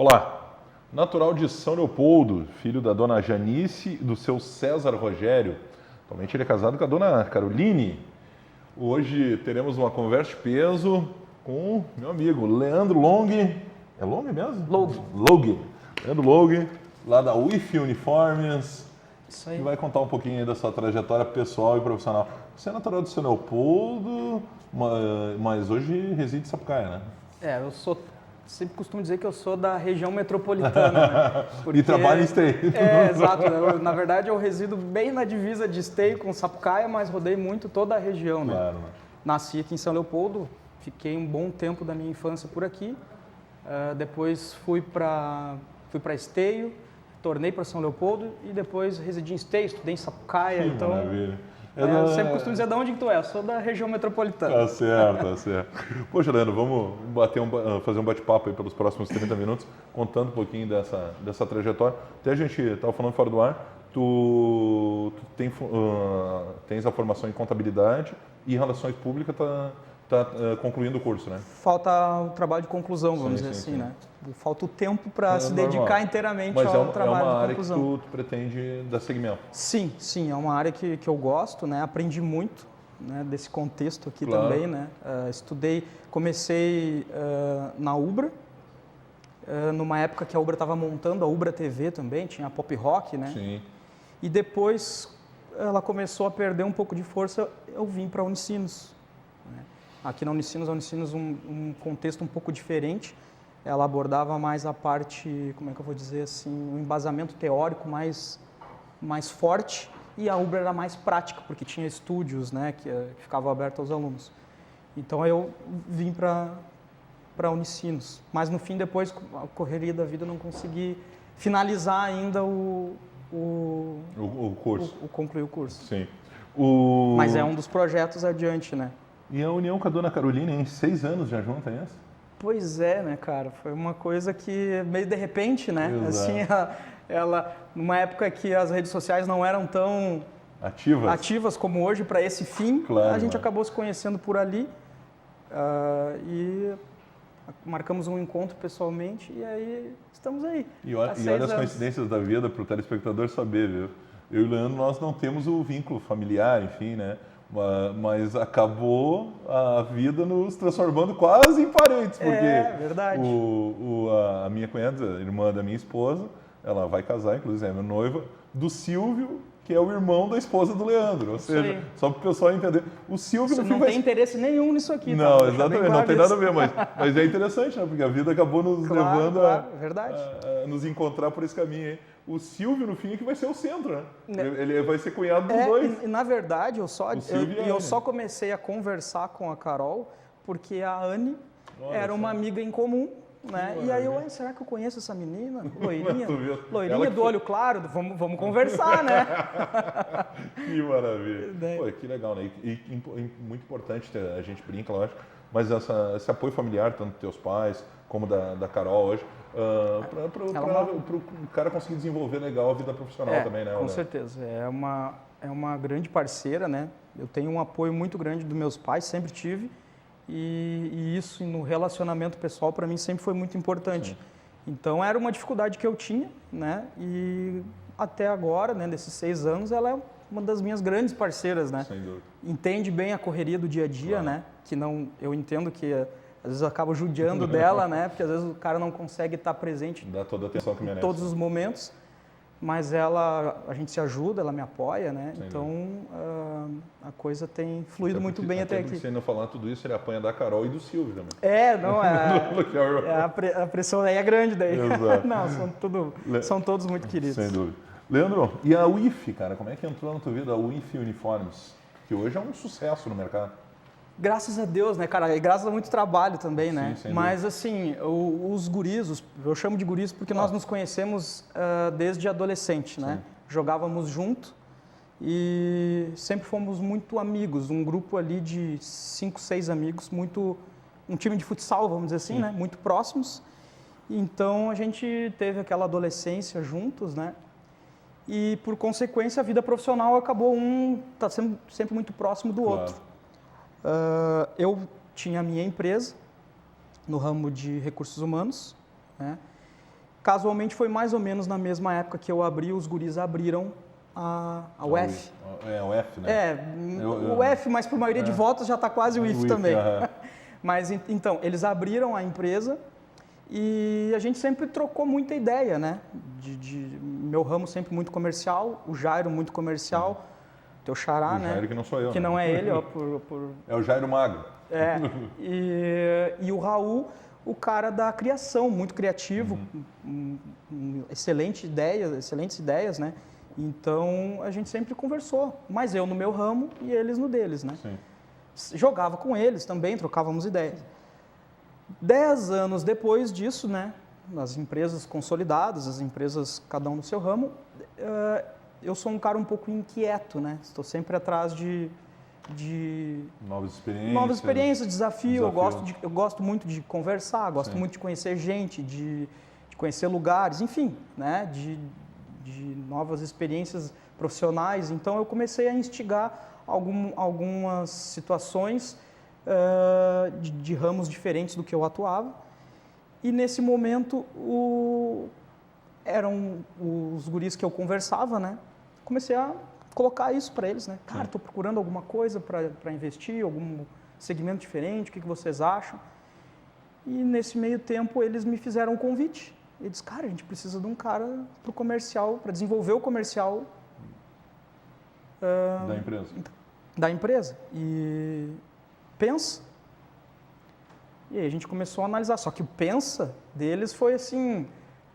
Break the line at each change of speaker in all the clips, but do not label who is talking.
Olá, natural de São Leopoldo, filho da dona Janice e do seu César Rogério. Atualmente ele é casado com a dona Caroline. Hoje teremos uma conversa de peso com meu amigo Leandro Long. É Long mesmo? Long. Leandro Long, lá da UIF Uniformes.
Isso aí.
Que vai contar um pouquinho aí da sua trajetória pessoal e profissional. Você é natural de São Leopoldo, mas hoje reside em Sapucaia, né?
Sempre costumo dizer que eu sou da região metropolitana, né?
E trabalha em Esteio.
Exato. Na verdade, eu resido bem na divisa de Esteio com Sapucaia, mas rodei muito toda a região, né?
Claro.
Nasci aqui em São Leopoldo, fiquei um bom tempo da minha infância por aqui. Depois fui para Esteio, tornei para São Leopoldo e depois residi em Esteio, estudei em Sapucaia.
Que maravilha.
Eu sempre costumo dizer de onde que tu é, eu sou da região metropolitana.
Tá certo. Poxa, Leandro, vamos fazer um bate-papo aí pelos próximos 30 minutos, contando um pouquinho dessa trajetória. Até a gente estava falando fora do ar, tu tens a formação em contabilidade e relações públicas, tá concluindo o curso, né?
Falta o trabalho de conclusão, vamos dizer assim, né? Falta o tempo para se dedicar inteiramente ao trabalho de conclusão.
Mas é uma área que tu pretende dar segmento?
Sim, é uma área que eu gosto, né? Aprendi muito, né, desse contexto aqui também, né? Comecei na Ubra, numa época que a Ubra estava montando a Ubra TV também, tinha a Pop Rock, né?
Sim.
E depois ela começou a perder um pouco de força, eu vim para a Unicinos. Aqui na Unicinos, um contexto um pouco diferente. Ela abordava mais a parte, como é que eu vou dizer assim, um embasamento teórico mais forte, e a Ubra era mais prática, porque tinha estúdios, né, que ficavam abertos aos alunos. Então eu vim para a Unicinos. Mas no fim, depois, a correria da vida, eu não consegui finalizar ainda o
curso.
Concluir o curso.
Sim.
Mas é um dos projetos adiante, né?
E a união com a dona Carolina, em 6 anos já junta, é isso?
Pois é, né, cara? Foi uma coisa que meio de repente, né?
Exato.
Assim, ela, numa época que as redes sociais não eram tão ativas como hoje para esse fim,
claro,
a gente acabou se conhecendo por ali e marcamos um encontro pessoalmente e aí estamos aí.
E olha as coincidências da vida para o telespectador saber, viu? Eu e o Leandro, nós não temos o vínculo familiar, enfim, né? Mas acabou a vida nos transformando quase em parentes, porque
verdade.
A minha cunhada, irmã da minha esposa, ela vai casar, inclusive é minha noiva, do Silvio, que é o irmão da esposa do Leandro. Ou seja, só para o pessoal entender. O Silvio
não tem interesse nenhum nisso aqui.
Não, exatamente, não tem nada a ver, mas é interessante, né? Porque a vida acabou nos levando a nos encontrar por esse caminho aí. O Silvio, no fim, é que vai ser o centro, né? Ele vai ser cunhado dos dois.
E, na verdade, eu só comecei a conversar com a Carol porque a Anne era uma amiga em comum, né? E aí será que eu conheço essa menina? Loirinha do olho claro, vamos conversar, né?
Que maravilha. Pô, que legal, né? E muito importante, a gente brinca, lógico, mas esse apoio familiar, tanto dos teus pais como da Carol hoje, para o cara conseguir desenvolver legal a vida profissional também, né?
Com certeza. É uma grande parceira, né? Eu tenho um apoio muito grande dos meus pais, sempre tive, e isso no relacionamento pessoal para mim sempre foi muito importante. Sim. Então era uma dificuldade que eu tinha, né? E até agora, né, desses 6 anos, ela é uma das minhas grandes parceiras, né?
Sem dúvida.
Entende bem a correria do dia a dia, né? Que eu entendo que às vezes eu acabo judiando dela, né? Porque às vezes o cara não consegue estar presente em todos os momentos. Mas a gente se ajuda, ela me apoia, né? Então a coisa tem fluído muito bem até aqui.
Se não falar tudo isso, ele apanha da Carol e do Silvio também.
A pressão aí é grande daí.
Exato.
Não, são todos muito queridos.
Sem dúvida. Leandro, e a UIF, cara, como é que entrou na tua vida a UIF Uniformes? Que hoje é um sucesso no mercado.
Graças a Deus, né, cara? E graças a muito trabalho também, né? Mas, assim, os guris, eu chamo de guris porque nós nos conhecemos desde adolescente, né? Jogávamos junto e sempre fomos muito amigos. Um grupo ali de 5, 6 amigos, um time de futsal, vamos dizer assim, né? Muito próximos. Então, a gente teve aquela adolescência juntos, né? E, por consequência, a vida profissional acabou tá sempre muito próximo do outro. Eu tinha a minha empresa no ramo de recursos humanos, né? Casualmente foi mais ou menos na mesma época que eu abri, os guris abriram a UF.
É, o F, né?
O F, mas por maioria de votos já está quase o IF também.
Uhum.
Mas então, eles abriram a empresa e a gente sempre trocou muita ideia, né? Meu ramo sempre muito comercial, o Jairo muito comercial, teu xará, né?
O Jairo que não sou eu.
Que
né?
não é ele, ó.
É o Jairo Magro.
É. E o Raul, o cara da criação, muito criativo, excelentes ideias, né? Então a gente sempre conversou, mas eu no meu ramo e eles no deles, né?
Sim.
Jogava com eles também, trocávamos ideias. 10 anos depois disso, né, as empresas consolidadas, as empresas cada um no seu ramo, eu sou um cara um pouco inquieto, né? Estou sempre atrás de novas experiências, desafio. Eu gosto muito de conversar, gosto muito de conhecer gente, de conhecer lugares, enfim, né, de novas experiências profissionais. Então eu comecei a instigar algumas situações de ramos diferentes do que eu atuava. E nesse momento eram os guris que eu conversava, né? Comecei a colocar isso para eles, né? Cara, estou procurando alguma coisa para investir, algum segmento diferente, o que vocês acham? E nesse meio tempo eles me fizeram um convite. Eles disseram, cara, a gente precisa de um cara para o comercial, para desenvolver o comercial da empresa. E pensa. E aí a gente começou a analisar. Só que o pensa deles foi assim,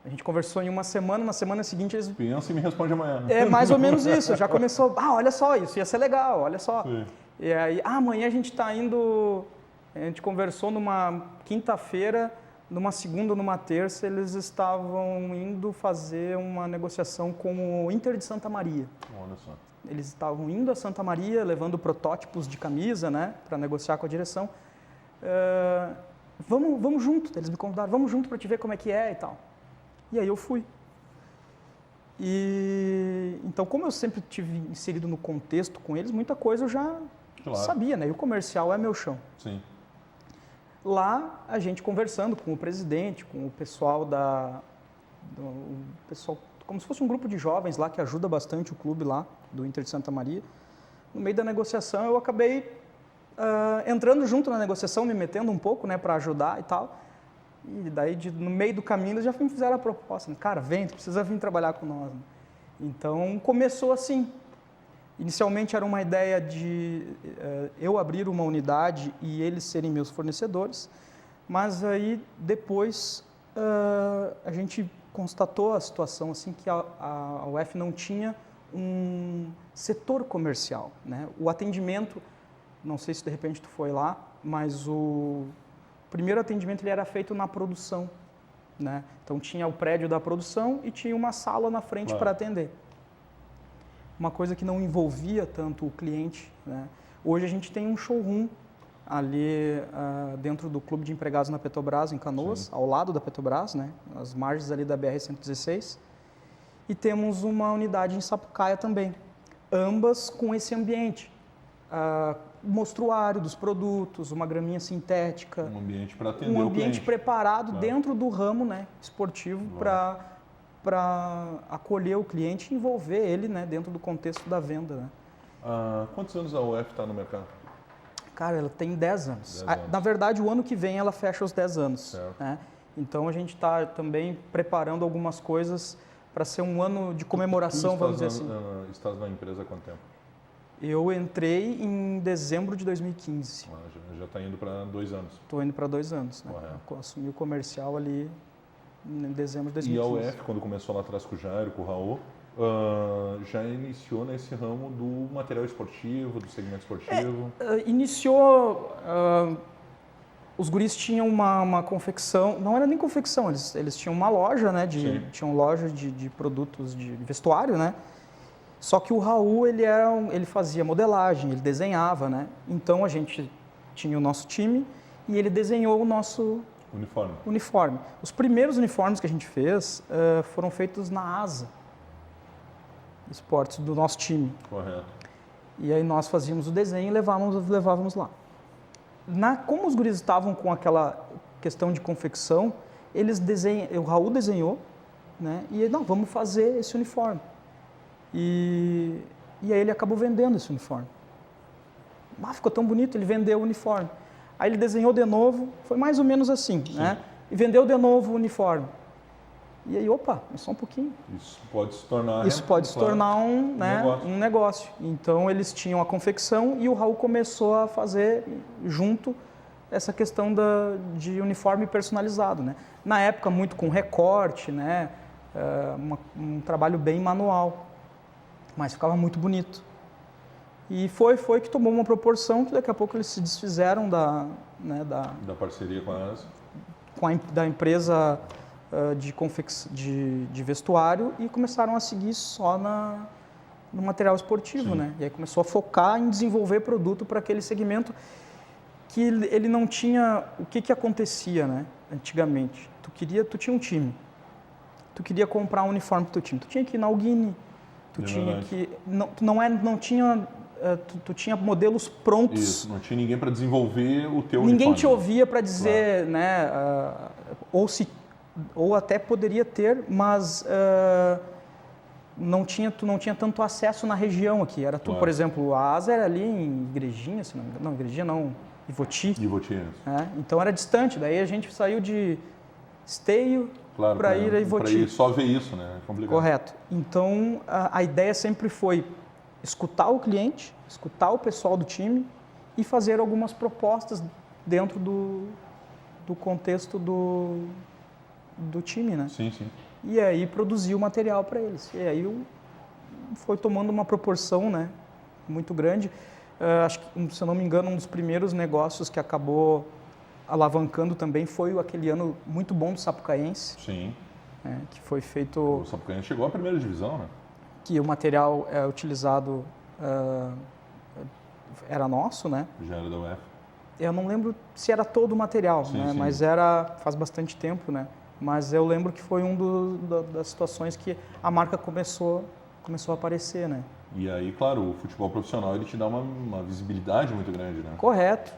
a gente conversou em uma semana seguinte eles...
Pensa e me responde amanhã.
É mais ou menos isso. Já começou, olha só, isso ia ser legal, olha só.
Sim.
E aí, amanhã a gente está indo... A gente conversou numa quinta-feira, numa segunda, numa terça, eles estavam indo fazer uma negociação com o Inter de Santa Maria.
Olha só.
Eles estavam indo a Santa Maria, levando protótipos de camisa, né, para negociar com a direção. Vamos junto, eles me convidaram, vamos junto para te ver como é que é e tal. E aí eu fui. E então, como eu sempre tive inserido no contexto com eles, muita coisa eu já sabia, né? E o comercial é meu chão.
Sim.
Lá, a gente conversando com o presidente, com o pessoal como se fosse um grupo de jovens lá que ajuda bastante o clube lá, do Inter de Santa Maria. No meio da negociação, eu acabei entrando junto na negociação, me metendo um pouco, né, para ajudar e tal. E daí, no meio do caminho, eles já me fizeram a proposta. Cara, vem, tu precisa vir trabalhar com nós. Né? Então, começou assim. Inicialmente era uma ideia de eu abrir uma unidade e eles serem meus fornecedores, mas aí depois a gente constatou a situação assim que a UF não tinha um setor comercial, né? O atendimento, não sei se de repente tu foi lá, mas o primeiro atendimento ele era feito na produção, né? Então tinha o prédio da produção e tinha uma sala na frente para atender. Uma coisa que não envolvia tanto o cliente, né? Hoje a gente tem um showroom ali dentro do Clube de Empregados na Petrobras, em Canoas, Sim. Ao lado da Petrobras, né? As margens ali da BR-116. E temos uma unidade em Sapucaia também, ambas com esse ambiente. Mostruário dos produtos, uma graminha sintética.
Um ambiente para atender
um ambiente
o cliente.
Preparado dentro do ramo, né, esportivo para acolher o cliente e envolver ele, né, dentro do contexto da venda. Né.
Quantos anos a UF está no mercado?
Cara, ela tem 10 anos. Na verdade, o ano que vem ela fecha os 10 anos. Né? Então a gente está também preparando algumas coisas para ser um ano de comemoração, vamos dizer assim.
Estás na empresa há quanto tempo?
Eu entrei em dezembro de 2015.
Já está indo para 2 anos.
Estou indo para 2 anos. Né? Eu assumi o comercial ali em dezembro de 2015.
E a UF, quando começou lá atrás com o Jairo, com o Raul, já iniciou nesse ramo do material esportivo, do segmento esportivo?
Iniciou... os guris tinham uma confecção, não era nem confecção, eles tinham uma loja, né? Tinham loja de produtos de vestuário, né? Só que o Raul, ele fazia modelagem, ele desenhava, né? Então a gente tinha o nosso time e ele desenhou o nosso uniforme. Os primeiros uniformes que a gente fez foram feitos na ASA Esportes do nosso time. Correto. E aí nós fazíamos o desenho e levávamos lá. Como os guris estavam com aquela questão de confecção, o Raul desenhou né? E ele, não, vamos fazer esse uniforme. E aí ele acabou vendendo esse uniforme. Ficou tão bonito, ele vendeu o uniforme. Aí ele desenhou de novo, foi mais ou menos assim, né? E vendeu de novo o uniforme. E aí, opa, mas só um pouquinho.
Isso pode se tornar...
Isso pode se tornar um negócio. Então, eles tinham a confecção e o Raul começou a fazer junto essa questão de uniforme personalizado, né? Na época, muito com recorte, né? Um trabalho bem manual, mas ficava muito bonito. E foi que tomou uma proporção que daqui a pouco eles se desfizeram da
parceria com elas.
Da empresa de vestuário e começaram a seguir só no material esportivo, né? E aí começou a focar em desenvolver produto para aquele segmento que ele não tinha... O que acontecia, né? Antigamente? Tu tinha um time. Tu queria comprar um uniforme para o teu time. Tu tinha que ir na Alguini. Tu tinha que... Tu tinha modelos prontos.
Isso, não tinha ninguém para desenvolver o teu
Ninguém
uniforme.
te ouvia para dizer, né? Ou até poderia ter, mas tu não tinha tanto acesso na região aqui. Era tu, por exemplo, a asa era ali em Igrejinha, se não me engano. Não, Igrejinha não, Ivoti. Então era distante, daí a gente saiu de Esteio para ir a Ivoti.
Para ir só ver isso, né? É complicado.
Correto. Então a ideia sempre foi escutar o cliente, escutar o pessoal do time e fazer algumas propostas dentro do contexto do time, né?
Sim.
E aí produzir o material para eles. E aí foi tomando uma proporção, né, muito grande. Acho que, se eu não me engano, um dos primeiros negócios que acabou alavancando também foi aquele ano muito bom do Sapucaense.
Sim.
Que foi feito...
O Sapucaense chegou à primeira divisão, né?
Que o material utilizado era nosso, né?
Já era da UF.
Eu não lembro se era todo o material, né? Sim. Mas faz bastante tempo, né? Mas eu lembro que foi das situações que a marca começou a aparecer, né?
E aí, claro, o futebol profissional ele te dá uma visibilidade muito grande, né?
Correto.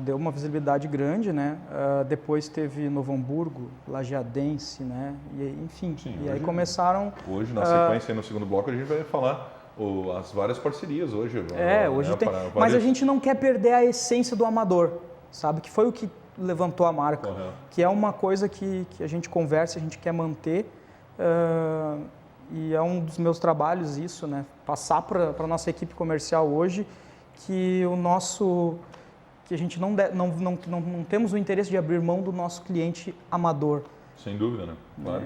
Deu uma visibilidade grande, né? Depois teve Novo Hamburgo, Lajeadense, né? E, enfim, e aí começaram...
Hoje, na sequência, no segundo bloco, a gente vai falar as várias parcerias hoje.
Hoje tem. Mas a gente não quer perder a essência do amador, sabe? Que foi o que levantou a marca.
Correto.
Que é uma coisa que a gente conversa, a gente quer manter. E é um dos meus trabalhos isso, né? Passar para a nossa equipe comercial hoje que a gente não temos o interesse de abrir mão do nosso cliente amador.
Sem dúvida, né? Claro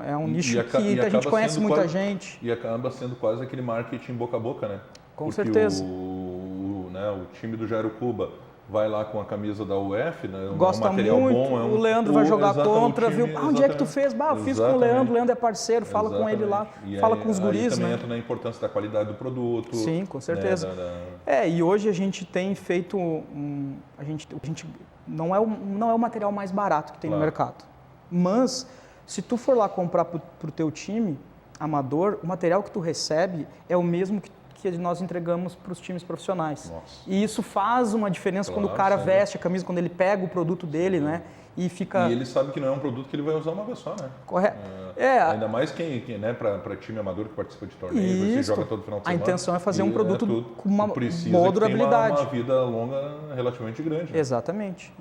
é um nicho que a gente conhece muita gente.
E acaba sendo quase aquele marketing boca a boca, né?
Com certeza.
O time do Jairo Cuba vai lá com a camisa da UF, né?
Gosta
um material
muito,
bom,
o Leandro vai jogar contra, viu? Onde é que tu fez? Eu fiz com o Leandro é parceiro, fala com ele lá, fala com os guris,
também
né?
entra na importância da qualidade do produto.
Sim, com certeza. E hoje a gente tem feito, a gente não é o material mais barato que tem no mercado, mas se tu for lá comprar para o teu time amador, o material que tu recebe é o mesmo que nós entregamos para os times profissionais.
Nossa.
E isso faz uma diferença quando o cara veste a camisa, quando ele pega o produto dele, né? E fica...
E ele sabe que não é um produto que ele vai usar uma vez só, né?
Correto.
Ainda mais quem né, para time amador que participa de torneio, você joga todo final de semana.
A intenção é fazer um produto com uma
boa
boa durabilidade.
Uma vida longa relativamente grande. Né?
Exatamente.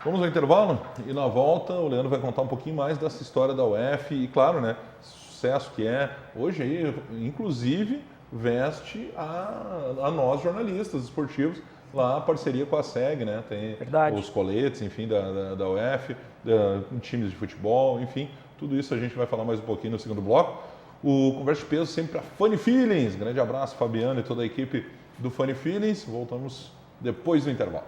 Vamos ao intervalo e na volta o Leandro vai contar um pouquinho mais dessa história da UF e, claro, né, sucesso que é. Hoje aí, inclusive, veste a nós jornalistas esportivos lá a parceria com a SEG, né? Tem os coletes, enfim, da UF, times de futebol, enfim, tudo isso a gente vai falar mais um pouquinho no segundo bloco. O Conversa de Peso sempre para Funny Feelings. Grande abraço, Fabiano e toda a equipe do Funny Feelings. Voltamos depois do intervalo.